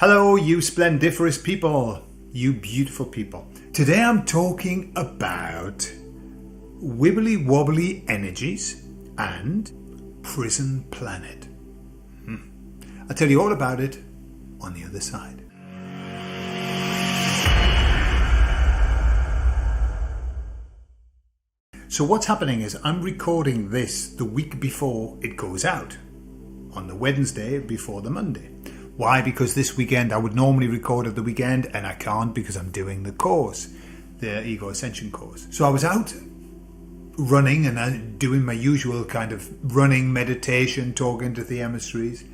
Hello, you splendiferous people, you beautiful people. Today I'm talking about wibbly wobbly energies and prison planet. I'll tell you all about it on the other side. So what's happening is I'm recording this the week before it goes out, on the Wednesday before the Monday. Why? Because this weekend I would normally record at the weekend and I can't because I'm doing the course, the Ego Ascension course. So I was out running and doing my usual kind of running meditation, talking to the emissaries,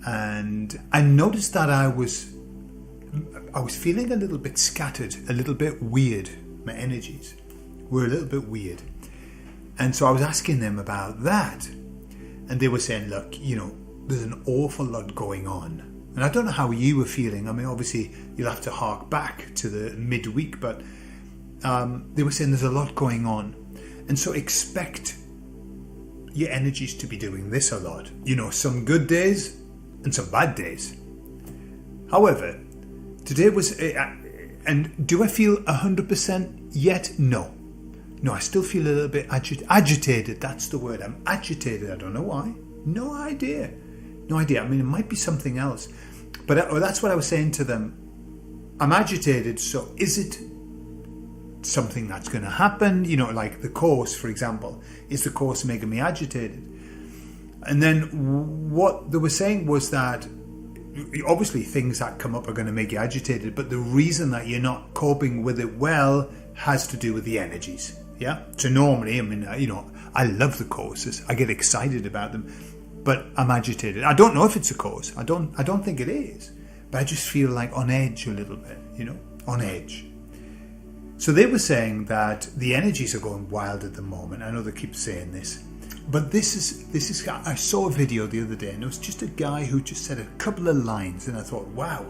and I noticed that I was feeling a little bit scattered, a little bit weird. My energies were a little bit weird. And so I was asking them about that. And they were saying, look, there's an awful lot going on. And I don't know how you were feeling. I mean, obviously, you'll have to hark back to the midweek, but they were saying there's a lot going on. And so expect your energies to be doing this a lot. Some good days and some bad days. However, today was... and do I feel 100% yet? No. No, I still feel a little bit agitated. That's the word. I'm agitated. I don't know why. No idea. I mean, it might be something else. But that's what I was saying to them. I'm agitated, so is it something that's going to happen? Like the course, for example. Is the course making me agitated? And then what they were saying was that obviously things that come up are going to make you agitated, but the reason that you're not coping with it well has to do with the energies. Yeah. So normally, I mean, I love the courses. I get excited about them, but I'm agitated. I don't know if it's a course. I don't think it is, but I just feel like on edge a little bit. On edge. So they were saying that the energies are going wild at the moment. I know they keep saying this, but this is. I saw a video the other day, and it was just a guy who just said a couple of lines, and I thought, wow,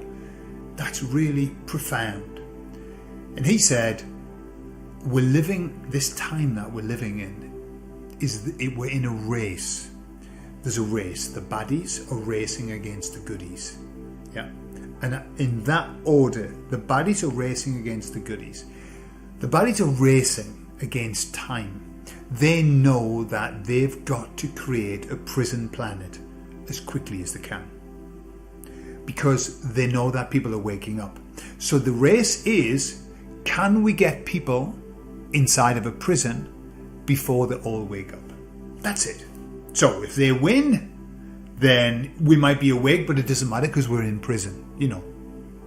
that's really profound. And he said, we're living, this time that we're living in, we're in a race. There's a race. The baddies are racing against the goodies. Yeah. And in that order, the baddies are racing against the goodies. The baddies are racing against time. They know that they've got to create a prison planet as quickly as they can, because they know that people are waking up. So the race is, can we get people inside of a prison before they all wake up? That's it. So if they win, then we might be awake, but it doesn't matter because we're in prison.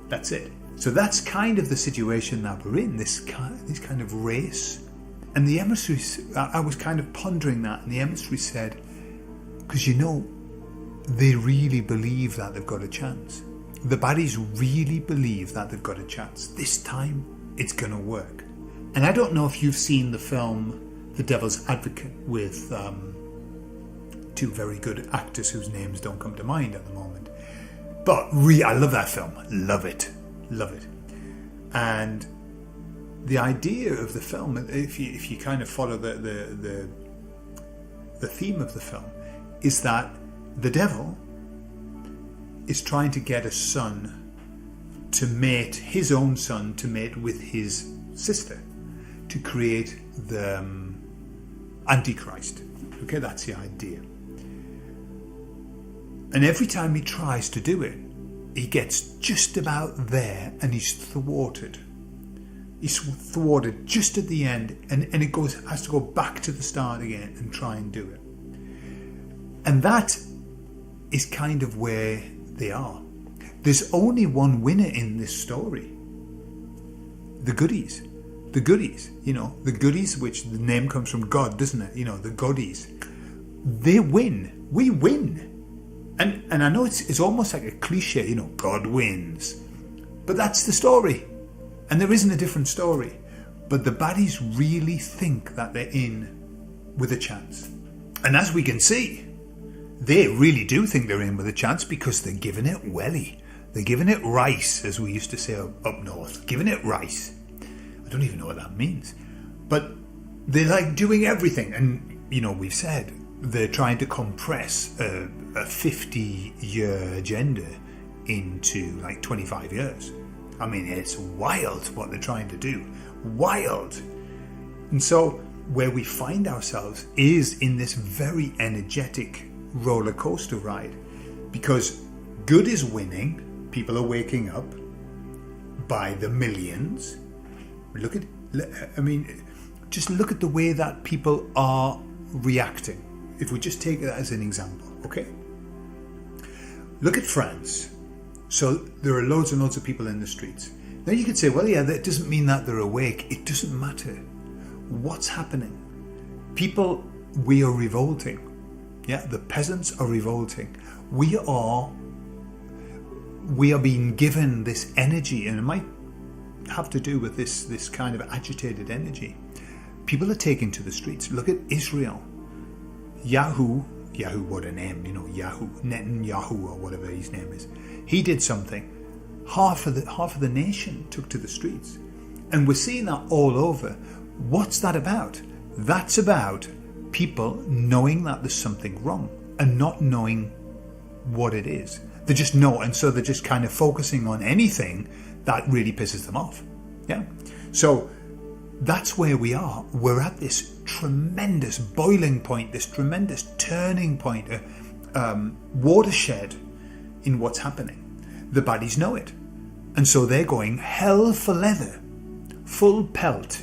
That's it. So that's kind of the situation that we're in, this kind of race. And the emissaries, I was kind of pondering that, and the emissary said, because they really believe that they've got a chance. The baddies really believe that they've got a chance. This time, it's going to work. And I don't know if you've seen the film The Devil's Advocate with two very good actors whose names don't come to mind at the moment. But I love that film. Love it. And the idea of the film, if you kind of follow the theme of the film, is that the devil is trying to get a son to mate, his own son to mate with his sister, to create the Antichrist. Okay, that's the idea. And every time he tries to do it, he gets just about there and he's thwarted. He's thwarted just at the end, and it has to go back to the start again and try and do it. And that is kind of where they are. There's only one winner in this story. The goodies. The goodies, the goodies, which the name comes from God, doesn't it? The goodies. They win. We win. And I know it's almost like a cliche, God wins. But that's the story. And there isn't a different story. But the baddies really think that they're in with a chance. And as we can see, they really do think they're in with a chance, because they're giving it welly. They're giving it rice, as we used to say up north. Giving it rice. I don't even know what that means. But they're like doing everything. And, we've said they're trying to compress a 50-year agenda into like 25 years. I mean, it's wild what they're trying to do. Wild. And so where we find ourselves is in this very energetic roller coaster ride, because good is winning. People are waking up by the millions. Just look at the way that people are reacting. If we just take that as an example, okay? Look at France. So there are loads and loads of people in the streets. Now you could say, well, yeah, that doesn't mean that they're awake. It doesn't matter. What's happening? People, we are revolting. Yeah, the peasants are revolting. We are being given this energy, and it might have to do with this kind of agitated energy. People are taking to the streets. Look at Israel. Yahoo, what a name, Netanyahu or whatever his name is. He did something. Half of the nation took to the streets. And we're seeing that all over. What's that about? That's about people knowing that there's something wrong and not knowing what it is. They just know, and so they're just kind of focusing on anything that really pisses them off. Yeah? So that's where we are. We're at this tremendous boiling point, this tremendous turning point, watershed in what's happening. The baddies know it. And so they're going hell for leather, full pelt.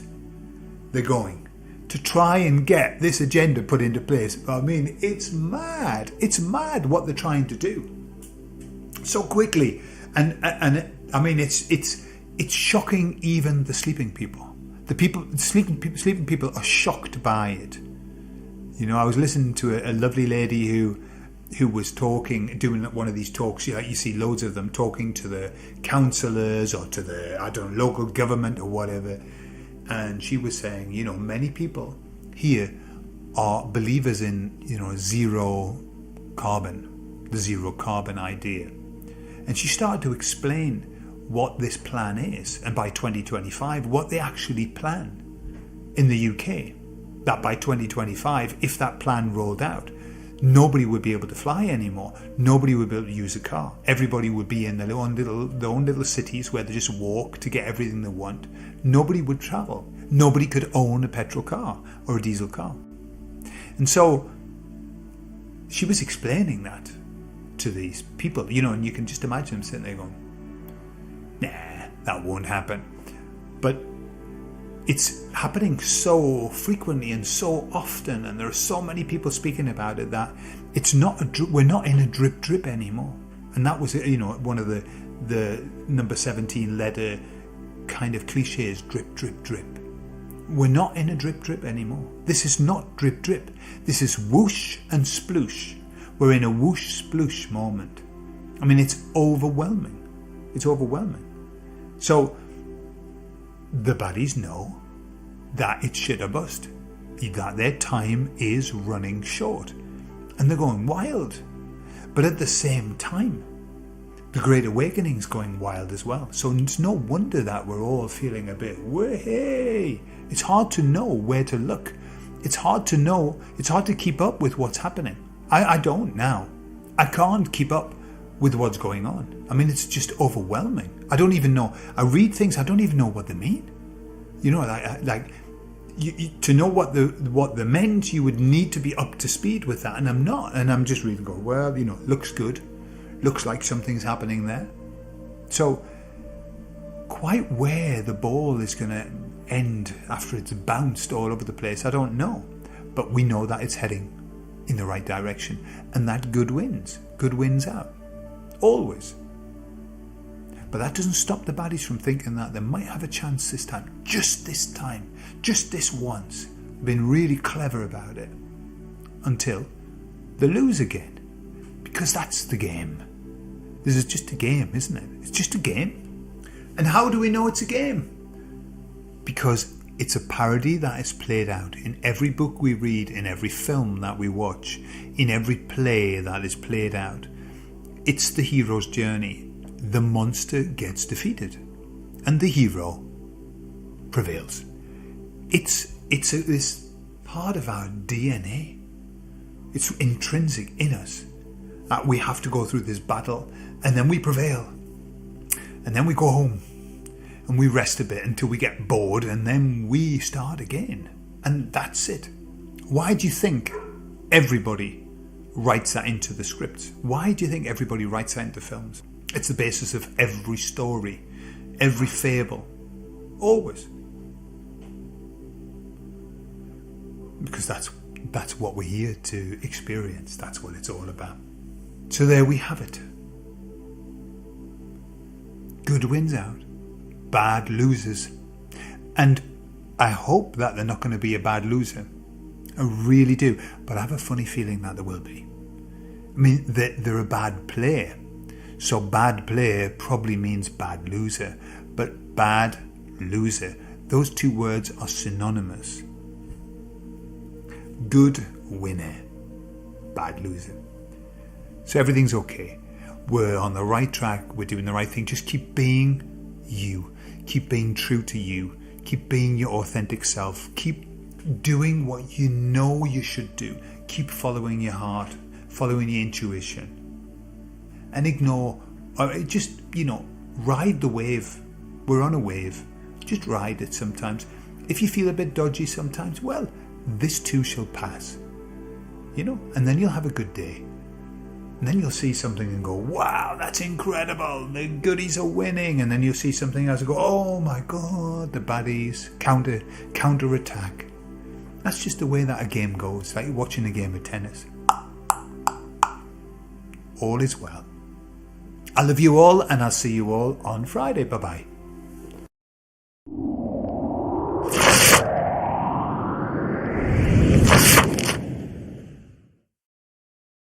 They're going to try and get this agenda put into place. I mean, it's mad. It's mad what they're trying to do so quickly. And I mean, it's shocking even the sleeping people. Sleeping people are shocked by it. You know, I was listening to a lovely lady who was talking, doing one of these talks. You see loads of them talking to the councillors or to the, local government or whatever. And she was saying, many people here are believers in, zero carbon, the zero carbon idea. And she started to explain what this plan is, and by 2025 what they actually plan in the UK, that by 2025, if that plan rolled out, nobody would be able to fly anymore. Nobody would be able to use a car. Everybody would be in their own little cities where they just walk to get everything they want. Nobody would travel. Nobody could own a petrol car or a diesel car. And so she was explaining that to these people, and you can just imagine them sitting there going, nah, that won't happen. But it's happening so frequently and so often, and there are so many people speaking about it, that it's not we're not in a drip anymore. And that was one of the number 17 letter kind of cliches, drip. We're not in a drip anymore. This is not drip. This is whoosh and sploosh. We're in a whoosh sploosh moment. I mean, it's overwhelming. It's overwhelming. So the baddies know that it's shit or bust, that their time is running short, and they're going wild. But at the same time, the Great Awakening is going wild as well. So it's no wonder that we're all feeling a bit, hey. It's hard to know where to look. It's hard to know. It's hard to keep up with what's happening. I don't now. I can't keep up with what's going on. I mean, it's just overwhelming. I don't even know. I read things, I don't even know what they mean. To know what the meant, you would need to be up to speed with that, and I'm not. And I'm just reading, going, well, looks good. Looks like something's happening there. So, quite where the ball is going to end after it's bounced all over the place, I don't know. But we know that it's heading in the right direction, and that good wins. Good wins out. Always. But that doesn't stop the baddies from thinking that they might have a chance this time, just this once. Been really clever about it. Until they lose again. Because that's the game. This is just a game, isn't it? It's just a game. And how do we know it's a game? Because it's a parody that is played out in every book we read, in every film that we watch, in every play that is played out. It's the hero's journey. The monster gets defeated, and the hero prevails. It's this part of our DNA. It's intrinsic in us that we have to go through this battle, And then we prevail. And then we go home. And we rest a bit until we get bored, and then we start again. And that's it. Why do you think everybody writes that into the scripts? Why do you think everybody writes that into films? It's the basis of every story, every fable. Always. Because that's what we're here to experience. That's what it's all about. So there we have it. Good wins out. Bad losers. And I hope that they're not going to be a bad loser. I really do. But I have a funny feeling that there will be. I mean, they're a bad player. So bad player probably means bad loser. But bad loser, those two words are synonymous. Good winner. Bad loser. So everything's okay. We're on the right track. We're doing the right thing. Just keep being you. Keep being true to you. Keep being your authentic self. Keep doing what you know you should do. Keep following your heart, following your intuition. And ignore, or just, ride the wave. We're on a wave. Just ride it sometimes. If you feel a bit dodgy sometimes, well, this too shall pass. And then you'll have a good day. And then you'll see something and go, wow, that's incredible. The goodies are winning. And then you'll see something else and go, oh my God, the baddies, counter attack. That's just the way that a game goes. It's like you're watching a game of tennis. All is well. I love you all, and I'll see you all on Friday. Bye-bye.